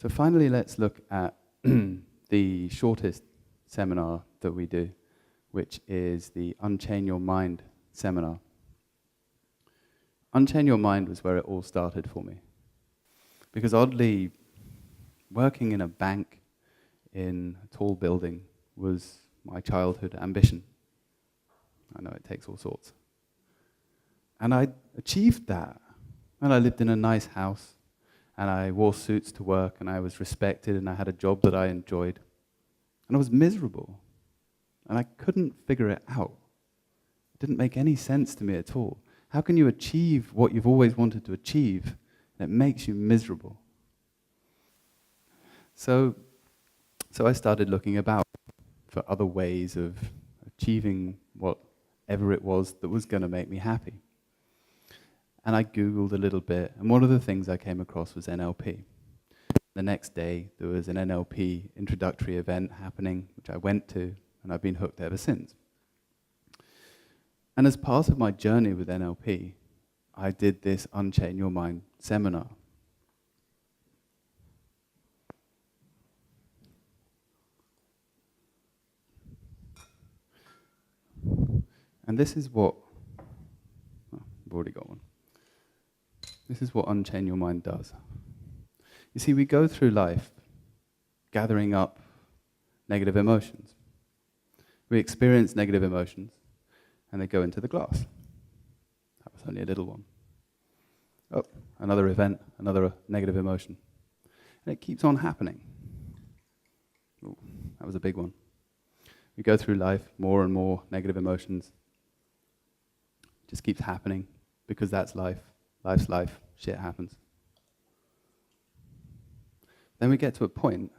So finally, let's look at the shortest seminar that we do, which is the Unchain Your Mind seminar. Unchain Your Mind was where it all started for me. Because oddly, working in a bank in a tall building was my childhood ambition. I know it takes all sorts. And I achieved that. And I lived in a nice house, and I wore suits to work, and I was respected, and I had a job that I enjoyed. And I was miserable. And I couldn't figure it out. It didn't make any sense to me at all. How can you achieve what you've always wanted to achieve, and it makes you miserable? So I started looking about for other ways of achieving whatever it was that was going to make me happy. And I Googled a little bit, and one of the things I came across was NLP. The next day, there was an NLP introductory event happening, which I went to, and I've been hooked ever since. And as part of my journey with NLP, I did this Unchain Your Mind seminar. And this is what, I've already got one. This is what Unchain Your Mind does. You see, we go through life gathering up negative emotions. We experience negative emotions, and they go into the glass. That was only a little one. Oh, another event, another negative emotion. And it keeps on happening. Ooh, that was a big one. We go through life, more and more negative emotions. It just keeps happening, because that's life. Life's life. Shit happens. Then we get to a point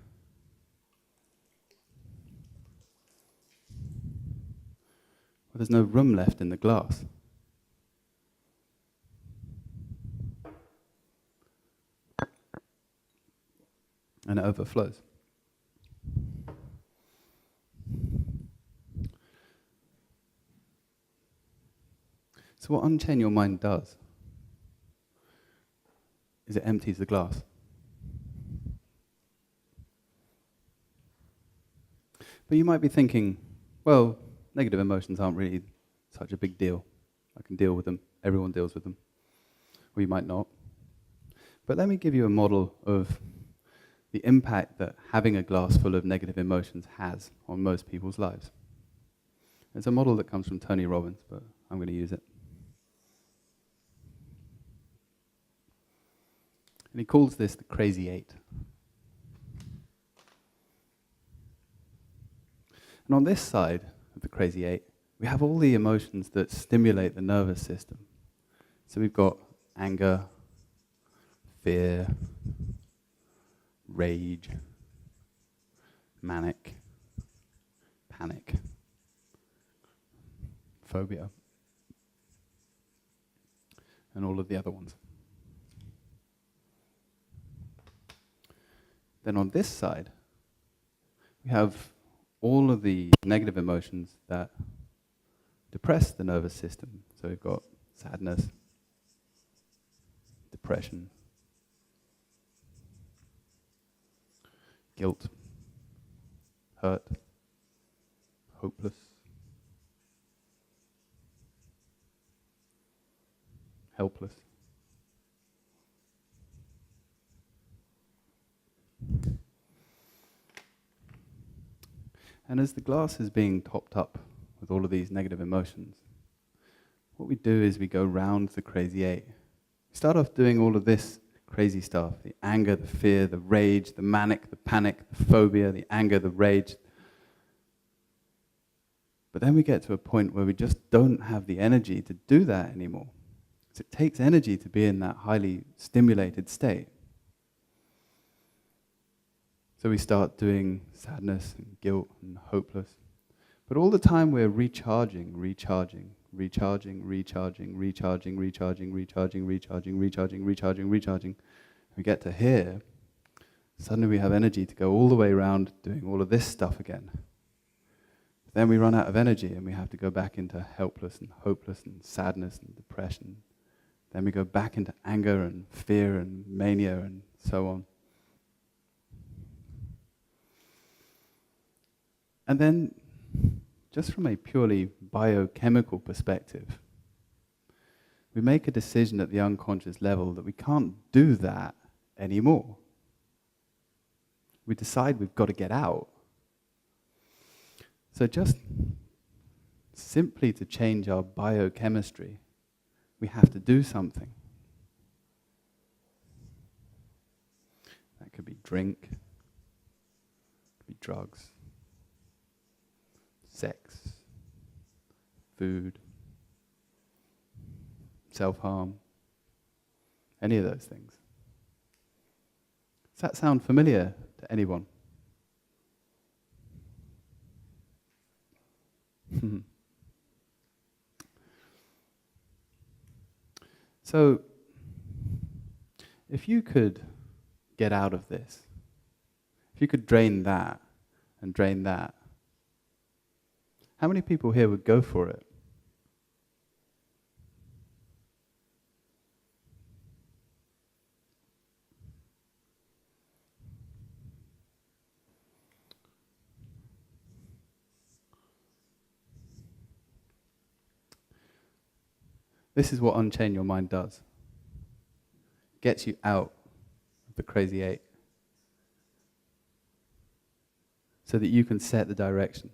where there's no room left in the glass. And it overflows. So what Unchain Your Mind does is it empties the glass. But you might be thinking, well, negative emotions aren't really such a big deal. I can deal with them. Everyone deals with them. Or you might not. But let me give you a model of the impact that having a glass full of negative emotions has on most people's lives. It's a model that comes from Tony Robbins, but I'm going to use it. And he calls this the crazy eight. And on this side of the crazy eight, we have all the emotions that stimulate the nervous system. So we've got anger, fear, rage, manic, panic, phobia, and all of the other ones. Then on this side, we have all of the negative emotions that depress the nervous system. So we've got sadness, depression, guilt, hurt, hopeless, helpless. And as the glass is being topped up with all of these negative emotions, what we do is we go round the crazy eight. We start off doing all of this crazy stuff, the anger, the fear, the rage, the manic, the panic, the phobia, the anger, the rage. But then we get to a point where we just don't have the energy to do that anymore. So it takes energy to be in that highly stimulated state. So we start doing sadness and guilt and hopeless. But all the time we're recharging. We get to here, suddenly we have energy to go all the way around doing all of this stuff again. Then we run out of energy and we have to go back into helpless and hopeless and sadness and depression. Then we go back into anger and fear and mania and so on. And then, just from a purely biochemical perspective, we make a decision at the unconscious level that we can't do that anymore. We decide we've got to get out. So just simply to change our biochemistry, we have to do something. That could be drink, could be drugs, sex, food, self-harm, any of those things. Does that sound familiar to anyone? So, if you could get out of this, if you could drain that and drain that, how many people here would go for it? This is what Unchain Your Mind does. Gets you out of the crazy eight so that you can set the direction.